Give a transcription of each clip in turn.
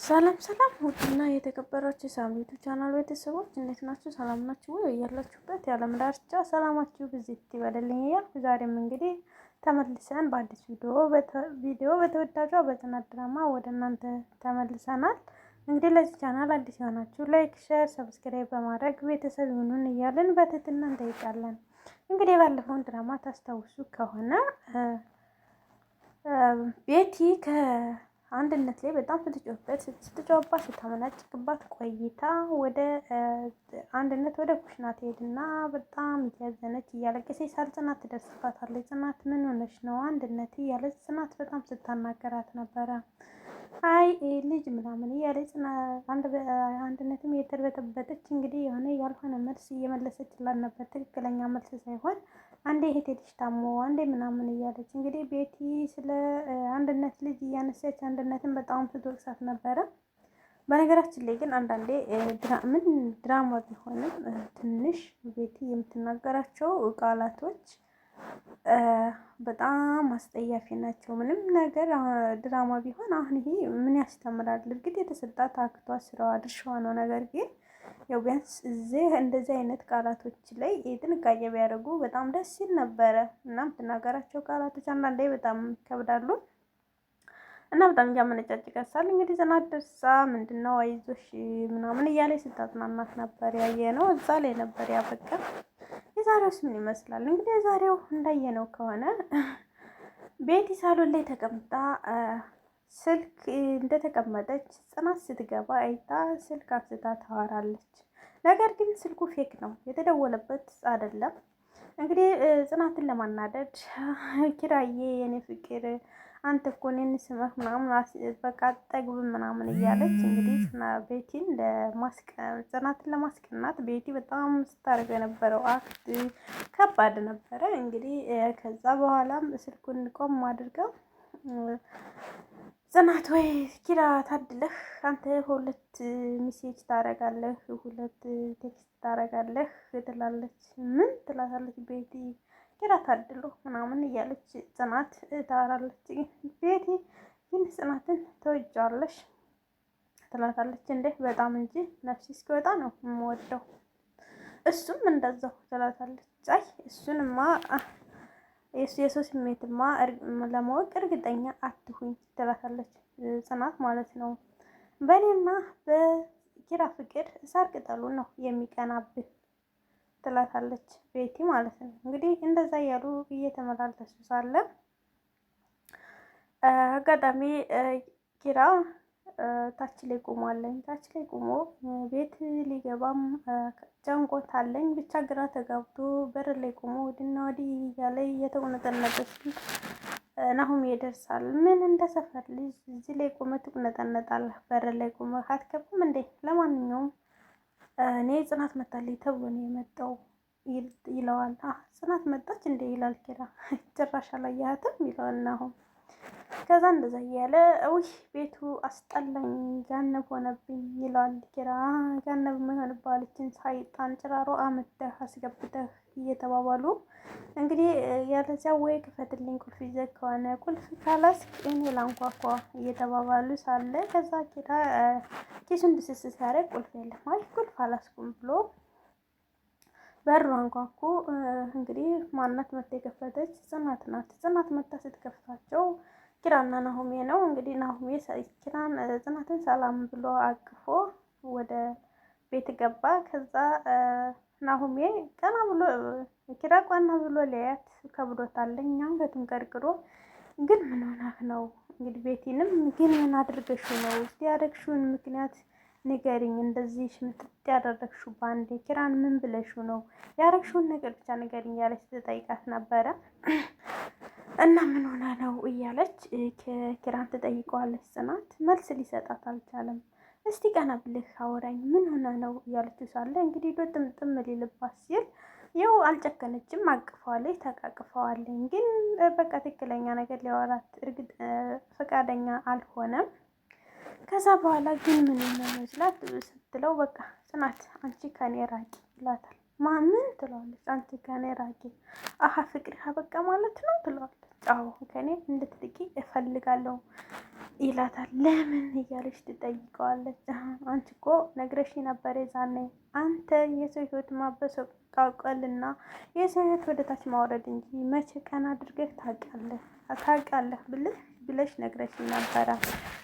ሰላም ሰላም ውድና የተከበራችሁ የሳምሪቱ ቻናል ቤተሰቦች እንዴት ናችሁ? ሰላም ናችሁ ወይ? ያላችሁበት የዓለም ዳርቻ ሰላማችሁ ብዝት ይበልልኝ እያልኩ ዛሬም እንግዲህ ተመልሰን በአዲስ ቪዲዮ በተወዳጇ በጽናት ድራማ ወደ እናንተ ተመልሰናል። እንግዲህ ለዚህ ቻናል አዲስ የሆናችሁ ላይክ፣ ሼር፣ ሰብስክራይብ በማድረግ ቤተሰብ ይሁኑን እያልን በትህትና እንጠይቃለን። እንግዲህ ባለፈውን ድራማ ታስታውሱ ከሆነ ቤቲ አንድነት ላይ በጣም ስትጮህባት ስታመናጭቅባት ቆይታ ወደ አንድነት ወደ ኩሽና ትሄድና በጣም እያዘነች እያለቀሰች ጽናት ትደርስባታለች። ጽናት ምን ሆነች ነው አንድነት እያለች ጽናት በጣም ስታናገራት ነበረ። አይ ልጅ ምናምን እያለች አንድነትም የተርበተበተች እንግዲህ የሆነ ያልሆነ መልስ እየመለሰችላት ነበር። ትክክለኛ መልስ ሳይሆን አንዴ እህቴ ልጅ ታሞ አንዴ ምናምን እያለች እንግዲህ ቤቲ ስለ አንድነት ልጅ እያነሳች አንድነትን በጣም ስትወቅሳት ነበረ። በነገራችን ላይ ግን አንዳንዴ ምን ድራማ ቢሆንም ትንሽ ቤቲ የምትናገራቸው ቃላቶች በጣም አስጠያፊ ናቸው። ምንም ነገር ድራማ ቢሆን አሁን ይሄ ምን ያስተምራል? እርግጥ የተሰጣት አክቷ ስራዋ ድርሻዋ ነው። ነገር ግን ያው ቢያንስ እዚህ እንደዚህ አይነት ቃላቶች ላይ ጥንቃቄ ቢያደርጉ በጣም ደስ ይል ነበረ። እና የምትናገራቸው ቃላቶች አንዳንዴ በጣም ይከብዳሉ እና በጣም እያመነጫጭቀሳል። እንግዲህ ጽናት ደርሳ ምንድነው አይዞሽ ምናምን እያለች ስታጽናናት ነበር ያየነው። እዛ ላይ ነበር ያበቃ። የዛሬውስ ምን ይመስላል? እንግዲህ የዛሬው እንዳየነው ከሆነ ቤቲ ሳሎን ላይ ተቀምጣ ስልክ እንደተቀመጠች ጽናት ስትገባ አይታ ስልክ አንስታ ታወራለች። ነገር ግን ስልኩ ፌክ ነው፣ የተደወለበት አይደለም። እንግዲህ ጽናትን ለማናደድ ኪራዬ የኔ ፍቅር አንተ እኮ እኔን ስመህ ምናምን በቃ አጠግብም ምናምን እያለች እንግዲህ ቤቲን ጽናትን ለማስቀናት ቤቲ በጣም ስታደርገው የነበረው አክት ከባድ ነበረ። እንግዲህ ከዛ በኋላም ስልኩን ቆም አድርገው ጽናት ወይ ኪራ ታድለህ አንተ ሁለት ሚሴጅ ታረጋለህ፣ ሁለት ቴክስት ታረጋለህ ትላለች። ምን ትላታለች ቤቲ? ኪራ ታድሎ ምናምን እያለች ጽናት ታወራለች። ቤቲ ግን ጽናትን ተወጃለሽ ትላታለች። እንዴ በጣም እንጂ ነፍሴ እስኪወጣ ነው የምወደው፣ እሱም እንደዛው ትላታለች። አይ እሱንማ የሰው ስሜትማ ለማወቅ እርግጠኛ አትሁኝ ትላታለች ጽናት ማለት ነው። በእኔና በኪራ ፍቅር ሳር ቅጠሉ ነው የሚቀናብህ ትላታለች ቤቲ ማለት ነው። እንግዲህ እንደዛ እያሉ እየተመላለሱ ሳለ አጋጣሚ ኪራ ታች ላይ ቆሟለኝ። ታች ላይ ቆሞ ቤት ሊገባም ጨንቆታለኝ። ብቻ ግራ ተጋብቶ በር ላይ ቆሞ ወዲና ወዲህ እያለ እየተቁነጠነጠች ናሁም ይደርሳል። ምን እንደ ሰፈር ልጅ እዚህ ላይ ቆመ ትቁነጠነጣለህ? በር ላይ ቆመ አትገባም እንዴ? ለማንኛውም እኔ ጽናት መጣልኝ ተብሎ ነው የመጣው ይለዋል። ጽናት መጣች እንዴ ይላል ኪራ። ጭራሽ አላየሃትም ይለዋል ናሁም። ከዛ እንደዛ እያለ ውይ ቤቱ አስጠላኝ ጋነብ ሆነብኝ ይለዋል ኪራ። ጋነብ የማይሆንባለችን ሳይጣን ጭራሮ አመተህ አስገብተህ እየተባባሉ እንግዲህ ያለዚያ ወይ ክፈትልኝ ቁልፍ ይዘህ ከሆነ ቁልፍ ካላስክ እኔ ላንኳኳ እየተባባሉ ሳለ ከዛ ኪራ ኪሱን ድስስ ሲያደርግ ቁልፍ የለም። አይ ቁልፍ አላስኩም ብሎ በሩ አንኳኩ። እንግዲህ ማናት መታ የከፈተች? ጽናት ናት። ጽናት መታ ስትከፍታቸው ኪራና ናሁሜ ነው። እንግዲህ ናሁሜ ኪራን ጽናትን ሰላም ብሎ አቅፎ ወደ ቤት ገባ። ከዛ ናሁሜ ቀና ብሎ ኪራ ቋና ብሎ ሊያያት ከብዶታለኝ። አንገቱን ቀርቅሮ ግን ምን ሆነህ ነው? እንግዲህ ቤቲንም ግን ምን አድርገሽው ነው? እስቲ ያደረግሽውን ምክንያት ንገሪኝ። እንደዚህ ሽምጥጥ ያደረግሽው ባንዴ ኪራን ምን ብለሽው ነው? ያደረግሽውን ነገር ብቻ ንገሪኝ እያለች ትጠይቃት ነበረ። እና ምን ሆነ ነው እያለች ኪራን ትጠይቀዋለች። ጽናት መልስ ሊሰጣት አልቻለም። እስቲ ቀና ብለህ አወራኝ ምን ሆነ ነው እያለችው ሳለ እንግዲህ ጥምጥም ሊልባት ሲል ያው አልጨከነችም፣ አቅፈዋለች፣ ተቃቅፈዋለኝ። ግን በቃ ትክክለኛ ነገር ሊያወራት እርግጥ ፈቃደኛ አልሆነም። ከዛ በኋላ ግን ምን መስላት ስትለው በቃ ጽናት አንቺ ከኔ ራቂ ይላታል። ማምን ትለዋለች። አንቺ ከኔ ራቂ አሀ ፍቅር አበቃ ማለት ነው ትለዋለች። አዎ ከኔ እንድትርቂ እፈልጋለሁ ይላታል። ለምን እያለች ትጠይቀዋለች። አንቺ እኮ ነግረሽ ነበር የዛኔ አንተ የሰው ህይወት ማበሰው ታውቃልና የሰው ህይወት ወደ ታች ማውረድ እንጂ መቼ ቀን አድርገህ ታውቃለህ ብለሽ ነግረሽ ነበረ።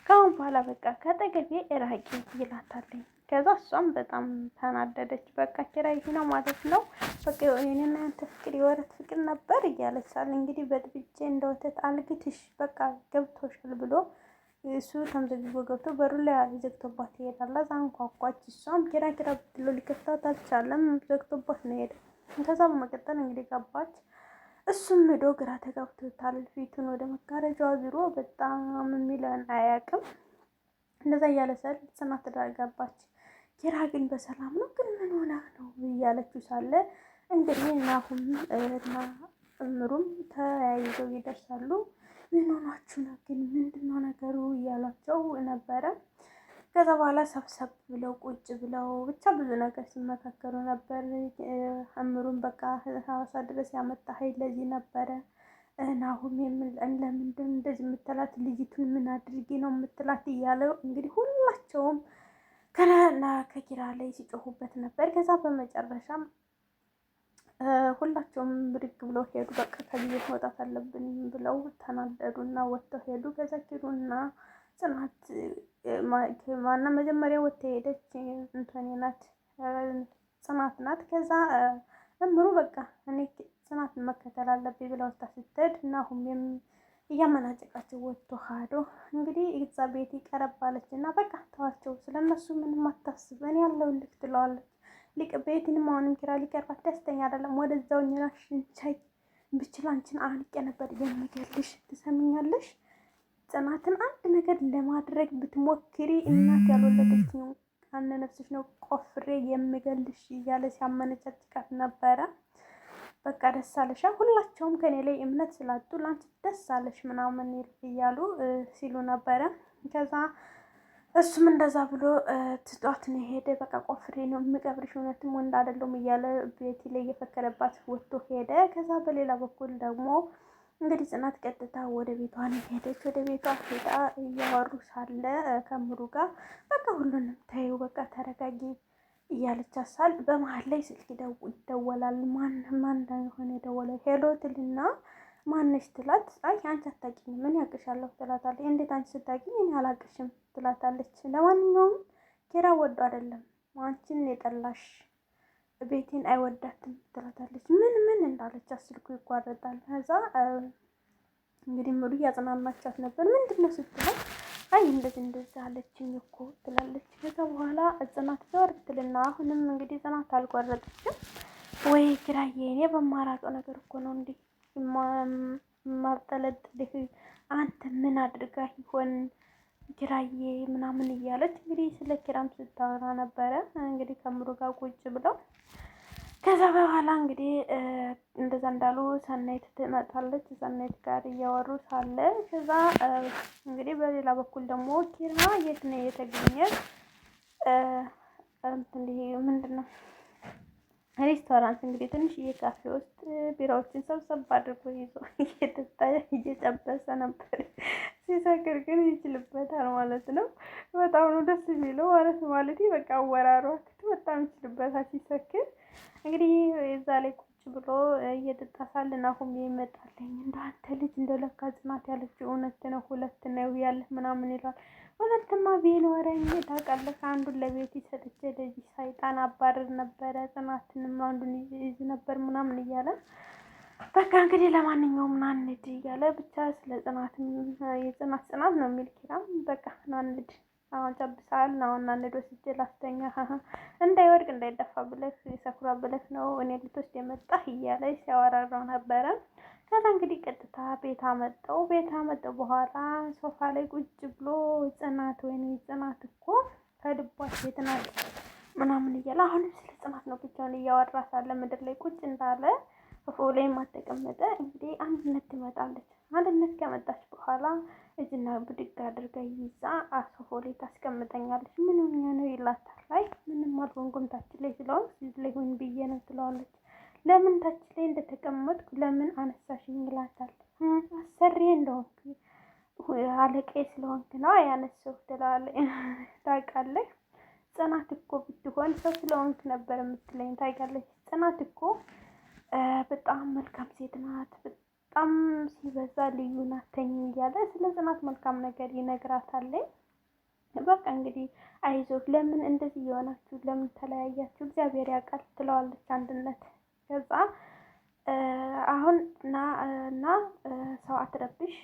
ከአሁን በኋላ በቃ ከጠገቤ እራቂ ይላታለኝ። ከዛ እሷም በጣም ተናደደች። በቃ ኪራይ ነው ማለት ነው በቃ የኔና ያንተ ፍቅር የወረት ፍቅር ነበር እያለች ሳለ እንግዲህ በጥብጬ እንደ ወተት አልግትሽ በቃ ገብቶሻል ብሎ እሱ ተምዘግቦ ገብቶ በሩ ላይ ዘግቶባት ይሄዳል። እዛ አንኳኳች። እሷም ኪራ ብሎ ሊከፍታት አልቻለም። ዘግቶባት ነው ሄደ። ከዛ በመቀጠል እንግዲህ ገባች። እሱም ሄዶ ግራ ተጋብቶታል። ፊቱን ወደ መጋረጃው ዙሮ በጣም የሚለን አያውቅም። እንደዛ እያለ ሰል ጽናት ገባች። ኪራ ግን በሰላም ነው ግን ምን ሆና ነው እያለችው ሳለ እንግዲህ ናሁም እና እምሩም ተያይዘው ይደርሳሉ። ምን ሆናችሁ ነው ግን ምንድነው ነገሩ እያሏቸው ነበረ። ከዛ በኋላ ሰብሰብ ብለው ቁጭ ብለው ብቻ ብዙ ነገር ሲመካከሩ ነበር። እምሩም በቃ ሐዋሳ ድረስ ያመጣኸኝ ለዚህ ነበረ። ናሁም ለምንድን እንደዚህ የምትላት ልጅቱን ምን አድርጌ ነው የምትላት እያለው እንግዲህ ሁላቸውም ከኪራ ላይ ሲጮሁበት ነበር። ከዛ በመጨረሻም ሁላቸውም ብድግ ብለው ሄዱ። በቃ ከዚህ መውጣት አለብን ብለው ተናደዱና ወጥተው ሄዱ። ከዛ ኪሩና ጽናት ማና መጀመሪያ ወጥታ ሄደች እንትኔ ናት ጽናት ናት። ከዛ እምሩ በቃ እኔ ጽናትን መከተል አለብኝ ብላ ወጥታ ስትሄድ ናሁም እያመናጨቃቸው ወጥቶ ሄዶ እንግዲህ እዛ ቤት ይቀረባለች እና በቃ ተዋቸው ስለነሱ ምንም አታስብ እኔ ያለሁልህ ትለዋለች። ቤትንም አሁንም ኪራ ሊቀርባት ደስተኛ አይደለም። ወደዛው ኝራሽን ቻይ ብችል አንቺን አንቄ ነበር የምገልሽ ትሰሚኛለሽ? ጽናትን አንድ ነገር ለማድረግ ብትሞክሪ እናት ያልወለደች ነው አንድ ነፍስሽ ነው ቆፍሬ የምገልሽ እያለ ሲያመነጫጭቃት ነበረ። በቃ ደስ አለሻ ሁላቸውም ከኔ ላይ እምነት ስላጡ ላንቺ ደስ አለሽ ምናምን እያሉ ሲሉ ነበረ። ከዛ እሱም እንደዛ ብሎ ትጧት ነው ሄደ። በቃ ቆፍሬ ነው የምቀብርሽ እውነትም ወንድ አይደለም እያለ ቤቲ ላይ እየፈከረባት ወጥቶ ሄደ። ከዛ በሌላ በኩል ደግሞ እንግዲህ ጽናት ቀጥታ ወደ ቤቷ ነው ሄደች። ወደ ቤቷ ሄዳ እያወሩ ሳለ ከምሩ ጋር በቃ ሁሉንም ታዩ በቃ ተረጋጊ እያለች አሳል በመሀል ላይ ስልክ ይደወላል። ማን እንደሆነ የደወለው ሄሎ ትልና ማነሽ ትላት። አይ አንቺ አታውቂኝም ምን ያውቅሻለሁ ትላታለች። እንዴት አንቺ ስታውቂኝ እኔ አላውቅሽም ትላታለች። ለማንኛውም ኪራ ወዶ አይደለም አንቺን የጠላሽ ቤቴን አይወዳትም ትላታለች። ምን እንዳለች ስልኩ ይቋረጣል። ከዛ እንግዲህ ምሩ እያጽናናቻት ነበር። ምንድነው ስትላት አይ እንደዚህ አለችኝ እኮ ትላለች። ከዛ በኋላ ጽናት ዘወር ትልና አሁንም እንግዲህ ጽናት አልቋረጠችም። ወይ ኪራዬ እኔ በማራቀው ነገር እኮ ነው እንዴ ማብጠለጥልህ አንተ ምን አድርጋ ይሆን ኪራዬ ምናምን እያለች እንግዲህ ስለ ኪራም ስታወራ ነበረ። እንግዲህ ከምሩ ጋር ቁጭ ብለው ከዛ በኋላ እንግዲህ እንደዛ እንዳሉ ሰናይት ትመጣለች። ሰናይት ጋር እያወሩ ሳለ ከዛ እንግዲህ በሌላ በኩል ደግሞ ኪራ የት ነው የተገኘ ምንድነው ሬስቶራንት እንግዲህ ትንሽዬ ካፌ ውስጥ ቢራዎችን ሰብሰብ አድርጎ ይዞ እየጨበሰ ነበር። ሲሰክር ግን ይችልበታል ማለት ነው። በጣም ነው ደስ የሚለው ማለት በቃ አወራሯ በጣም ይችልበታል ሲሰክር። እንግዲህ እዛ ላይ ቁጭ ብሎ እየጠጣ ሳለ ናሁም ይመጣልኝ እንደ አንተ ልጅ እንደለካ ጽናት ያለችው እውነት ነው ሁለት ነው ያለ ምናምን ይላል። ሁለትማ ቢኖረኝ ታውቃለህ አንዱን ለቤት ሰጥቼ ለዚህ ሰይጣን አባረር ነበረ ጽናትንም አንዱን ይዝ ነበር ምናምን እያለ በቃ እንግዲህ ለማንኛውም ናንድ እያለ ብቻ ስለ ጽናትም ጽናት ነው የሚል ኪራም በቃ ናንድ አሁን ጨብሳል ነው ናንድ ወስጄ ላስተኛ እንዳይወድቅ እንዳይደፋ ብለህ ሰኩራ ብለህ ነው እኔ ልትወስድ የመጣህ እያለ ሲያወራራው ነበረ። ከዛ እንግዲህ ቀጥታ ቤት አመጣው በኋላ ሶፋ ላይ ቁጭ ብሎ ጽናት ወይኔ ጽናት እኮ ከልቧ ሴት ናት ምናምን እያለ አሁንም ስለ ጽናት ነው ብቻውን እያወራ ሳለ ምድር ላይ ቁጭ እንዳለ ሶፋ ላይ ማተቀመጠ እንግዲህ አንድነት ትመጣለች። አንድነት ከመጣች በኋላ እጅና ብድግ አድርጋ ይዛ ሶፋ ላይ ታስቀምጠኛለች። ምን ሆነ ነው ይላታል። አይ ምንም አልሆንኩም ታች ላይ ስለሆነ እዚህ ላይ ሆን ብዬ ነው ትለዋለች። ለምን ታች ላይ እንደተቀመጥኩ ለምን አነሳሽኝ ይላታል። አሰሪ እንደሆንኩ አለቃዬ ስለሆንክ ነው ያነሳው ትላለች። ታውቃለህ ጽናት እኮ ብትሆን ሰው ስለሆንክ ነበር የምትለኝ። ታውቃለች ጽናት እኮ በጣም መልካም ሴት ናት፣ በጣም ሲበዛ ልዩ ናት ተኝ እያለ ስለ ጽናት መልካም ነገር ይነግራታለኝ። በቃ እንግዲህ አይዞህ፣ ለምን እንደዚህ የሆናችሁ ለምን ተለያያችሁ እግዚአብሔር ያውቃል ትለዋለች አንድነት። ከዛ አሁን እና ሰው አትረብሽ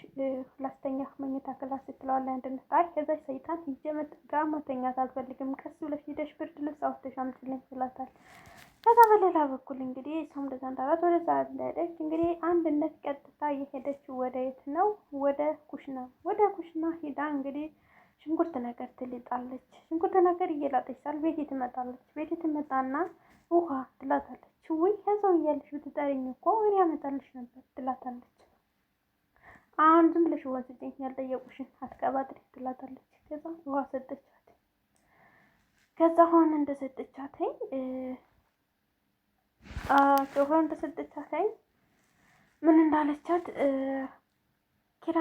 ላስተኛ መኝታ ክላስ ትለዋለች አንድነት። አይ ከዛ ሰይጣን ሂጄ ጋር መተኛት አልፈልግም፣ ቀስ ብለሽ ሂደሽ ብርድ ልብስ አውጥተሽ አምጪልኝ ትላታል። ከዛ በሌላ በኩል እንግዲህ ሰው እንደዛ እንዳላት ወደዛ እንደሄደች እንግዲህ አንድነት ቀጥታ እየሄደች ወደ የት ነው? ወደ ኩሽና ሂዳ እንግዲህ ሽንኩርት ነገር ትልጣለች። ሽንኩርት ነገር እየላጠች ሳል ቤቲ ትመጣለች። ቤቲ ትመጣና ውሃ ትላታለች። ውይ ከዛው እያለሽ ብትጠሪኝ እኮ እኔ ያመጣልሽ ነበር ትላታለች። አሁን ዝም ብለሽ ውሃ ስጭኝ፣ ያልጠየቁሽን አትቀባጥሪ ትላታለች። ከዛ ውሃ ሰጠቻት። ከዛ ሆነ እንደሰጠቻትኝ ምን እንዳለቻት ኪራ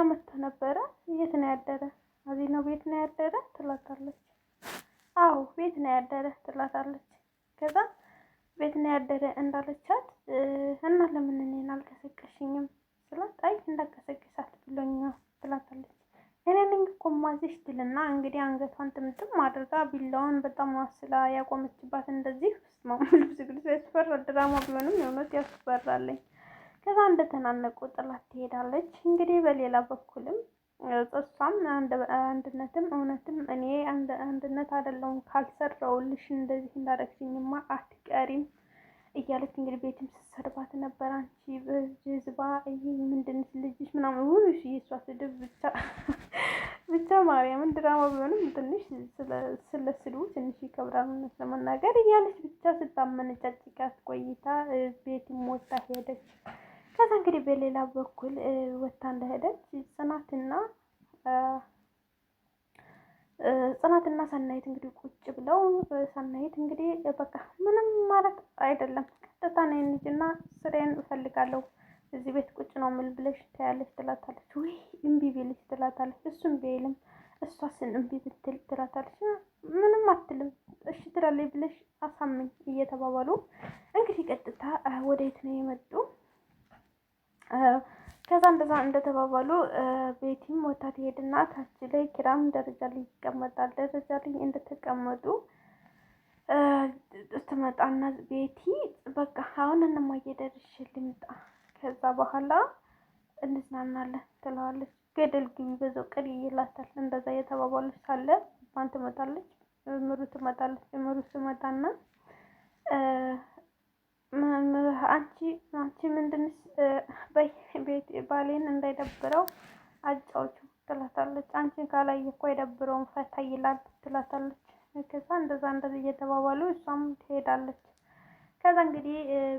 መጥቶ ነበረ። የት ነው ያደረ? እዚህ ነው ቤት ነው ያደረ ትላታለች። አዎ ቤት ነው ያደረ ትላታለች። ከዛ ቤት ነው ያደረ እንዳለቻት እና ለምን እኔን አልቀሰቀሽኝም ስላት አይ እንዳቀሰቅሳት ብሎኝ ትላታለች። እኔ ነኝ እኮ ማዝሽ ትልና እንግዲህ አንገቷን ጥምጥም አድርጋ ቢላውን በጣም አስላ ያቆመችባት። እንደዚህ ልብስ ግልጽ ያስፈራል። ድራማ ቢሆንም የእውነት ያስፈራለኝ። ከዛ እንደተናነቁ ጥላት ትሄዳለች። እንግዲህ በሌላ በኩልም እሷም አንድነትም እውነትም እኔ አንድነት አይደለሁም ካልሰራውልሽ እንደዚህ እንዳረግሽኝማ አትቀሪም እያለች እንግዲህ ቤትም ስትሰድባት ነበር። አንቺ ጅዝባ ምንድንስ ልጅሽ ምናምን ውሽ የእሷ ስድብ ብቻ ማርያምን ድራማ ቢሆንም ትንሽ ስለ ስድቡ ትንሽ ይከብዳል ለመናገር እያለች ብቻ ስታመነጫጭቃት ቆይታ ቤትም ወጣ ሄደች። ከዛ እንግዲህ በሌላ በኩል ወጣ እንደሄደች ጽናትና ሰናይት እንግዲህ ቁጭ ብለው ሰናይት እንግዲህ በቃ ምንም ማለት አይደለም ቀጥታ ነኝ ልጅና ስሬን እፈልጋለሁ እዚህ ቤት ቁጭ ነው ምን ብለሽ ታያለሽ ትላታለች። ወይ እምቢ ቢልሽ ትላታለች። እሱም ቢልም እሷስን እምቢ ብትል ትላታለች። ምንም አትልም እሺ ትላለች ብለሽ አሳምኝ እየተባባሉ እንግዲህ ቀጥታ ወዴት ነው የመጡ? ከዛ እንደዛ እንደተባባሉ ቤቲም ወታ ትሄድና ታች ላይ ኪራም ደረጃ ላይ ይቀመጣል። ደረጃ ላይ እንደተቀመጡ ትመጣና ቤቲ በቃ አሁን እነማዬ ደርሼ ልምጣ ከዛ በኋላ እንዝናናለን ትለዋለች። ገደል ግቢ በዛው ቅሪ ይላታል። እንደዛ የተባባሉ ሳለ ማን ትመጣለች? ምሩ ትመጣለች። ምሩ ትመጣና አንቺ ምንድንስ ቤት ባሌን እንዳይደብረው አጫውቹ ትላታለች። አንቺን ካላየ እኮ አይደብረውም ፈታ ይላል ትላታለች። ከዛ እንደዛ እንደዚህ እየተባባሉ እሷም ትሄዳለች። ከዛ እንግዲህ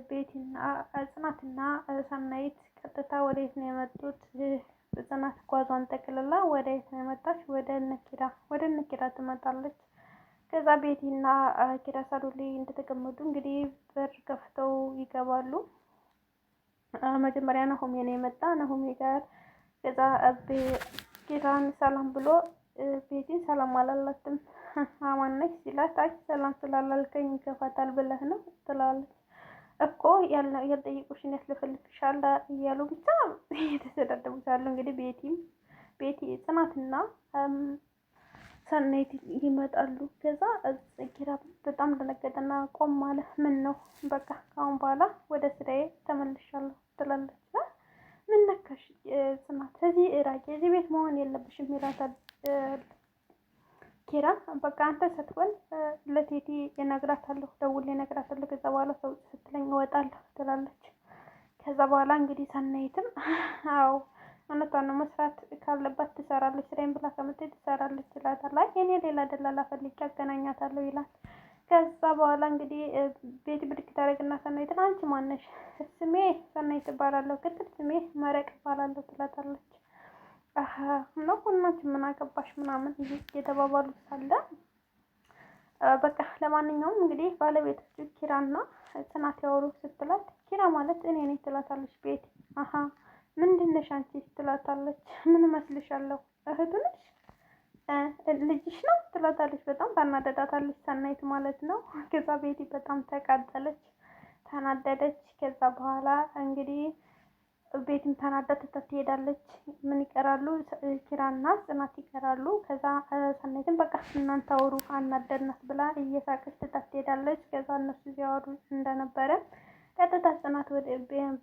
ቤቲና ጽናትና ሰናይት ቀጥታ ወዴት ነው የመጡት? ጽናት ጓዟን ጠቅልላ ወዴት ነው የመጣች? ወደ እነኪራ ትመጣለች። ከዛ ቤቲና ኪራ ሳሎን ላይ እንደተቀመጡ እንግዲህ በር ከፍተው ይገባሉ። መጀመሪያ ናሆሜ ነው የመጣ። ናሆሜ ጋር ከዛ ኪራን ሰላም ብሎ ቤቲን ሰላም አላላትም። አማነች ሲላት አይ ሰላም ስላላልከኝ ይከፋታል ብለህ ነው ትላለች። እኮ ያልጠየቁሽን ያስለፈልግሻል እያሉ ብቻ እየተሰዳደቡታሉ። እንግዲህ ቤቲ ጽናትና ሰናይት ይመጣሉ። ከዛ ኪራ በጣም ደነገጠና ቆም አለ። ምን ነው በቃ ካሁን በኋላ ወደ ስራዬ ተመልሻለሁ ትላለች። ምን ነካሽ ጽናት? እዚህ እራቂ፣ እዚህ ቤት መሆን የለብሽም ይላታል ኪራ። በቃ አንተ ስትሆን ለቴቲ እነግራታለሁ፣ ደውሌ እነግራታለሁ። ከዛ በኋላ ሰው ስትለኝ እወጣለሁ ትላለች። ከዛ በኋላ እንግዲህ ሰናይትም አዎ እውነቷን ነው መስራት ካለባት ትሰራለች፣ ስራዬን ብላ ከምትሄድ ትሰራለች ይላታል። አይ እኔ ሌላ ደላላ ፈልጌ አገናኛታለሁ ይላል። ከዛ በኋላ እንግዲህ ቤት ብድግ ታደርግና ሰናይትን አንቺ ማነሽ? ስሜ ሰናይት እባላለሁ፣ ቅጥል ስሜ መረቅ እባላለሁ ትላታለች። ነው እናንቺ ምን አገባሽ ምናምን እየተባባሉ ሳለ በቃ ለማንኛውም እንግዲህ ባለቤቶቹ ኪራና ጽናት ያወሩ ስትላት ኪራ ማለት እኔ ነኝ ትላታለች ቤት። ምንድን ነሽ አንቺ ትላታለች። ምን እመስልሻለሁ? እህቱ ነሽ? ልጅሽ ነው ትላታለች። በጣም ታናደዳታለች ሰናይት ማለት ነው። ከዛ ቤቲ በጣም ተቃጠለች፣ ተናደደች። ከዛ በኋላ እንግዲህ ቤትም ተናዳ ትታት ትሄዳለች። ምን ይቀራሉ? ኪራና ጽናት ይቀራሉ። ከዛ ሰናይትን በቃ እናንተ አውሩ አናደድናት ብላ እየሳቀች ትታት ትሄዳለች። ከዛ እነሱ ሲያወሩ እንደነበረ ቀጥታ ጽናት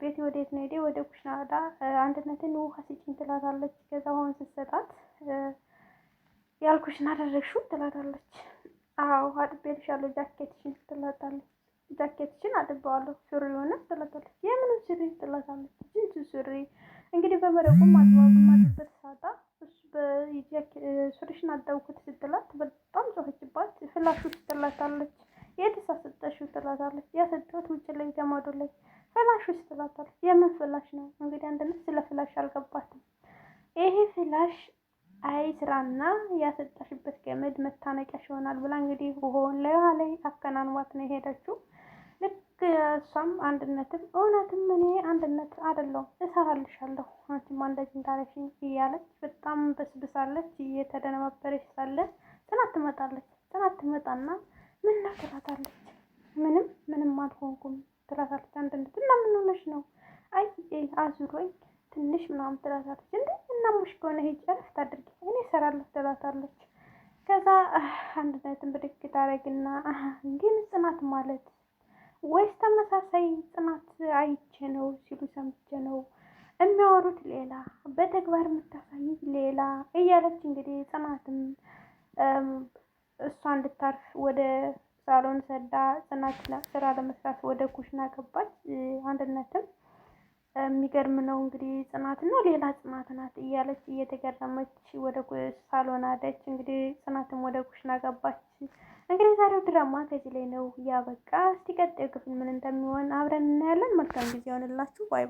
ቤቲ ወዴት ነው ሄደ? ወደ ኩሽና ሄዳ አንድነትን ውሃ ስጪኝ ትላታለች። ከዛ ውሃውን ስትሰጣት ያልኩሽን አደረግሽው ትላታለች። አዎ አጥቤልሻለሁ ጃኬትሽን ትላታለች። ጃኬትሽን አጥቤዋለሁ ሱሪውንም ትላታለች። የምንም ሱሪ ትላታለች። ጅንስ ሱሪ እንግዲህ በመረቁም ማጥበት ሳጣ ሱሪሽን አጠብኩት ስትላት በጣም ጮኸችባት። ፍላሹ ትላታለች። የትስ አሰጠሽው ትላታለች። ያሰጠሁት ውጭ ላይ ገመዱ ላይ። ፍላሹ ትላታለች። የምን ፍላሽ ነው? እንግዲህ አንድነት ስለ ፍላሽ አልገባትም። ይሄ ፍላሽ አይ ስራና ያሰጣሽበት ገመድ መታነቂያሽ ይሆናል ብላ እንግዲህ ውሃውን ላይ አከናንቧት ነው የሄደችው። ልክ እሷም አንድነትም እውነትም እኔ አንድነት አይደለሁም እሰራልሻለሁ አንቺማ እንደዚህ እንዳለሽኝ እያለች በጣም በስብሳለች። እየተደነባበረች ሳለ ጽናት ትመጣለች። ጽናት ትመጣና ምን ነው ትላታለች። ምንም አልሆንኩም ትላታለች። አንድነት እና ምን ሆነሽ ነው? አይ አዙሮኝ ትንሽ ምናምን ትላታለች። እንዴ እናሙሽ ከሆነ ሂጅ እረፍት አድርጊ እኔ እሰራለሁ ትላታለች። ከዛ አንድነትን ብድግ ታደርግና ግን ጽናት ማለት ወይስ ተመሳሳይ ጽናት አይቼ ነው ሲሉ ሰምቼ ነው የሚያወሩት ሌላ በተግባር የምታሳይ ሌላ እያለች እንግዲህ ጽናትም እሷ እንድታርፍ ወደ ሳሎን ሰዳ ጽናት ስራ ለመስራት ወደ ኩሽና ገባች። አንድነትም የሚገርም ነው እንግዲህ ጽናት ነው ሌላ ጽናት ናት እያለች እየተገረመች ወደ ሳሎን አደች። እንግዲህ ጽናትም ወደ ኩሽና ገባች። እንግዲህ ዛሬው ድራማ ከዚህ ላይ ነው ያበቃ። እስቲ ቀጣዩ ክፍል ምን እንደሚሆን አብረን እናያለን። መልካም ጊዜ ይሆንላችሁ። ባይ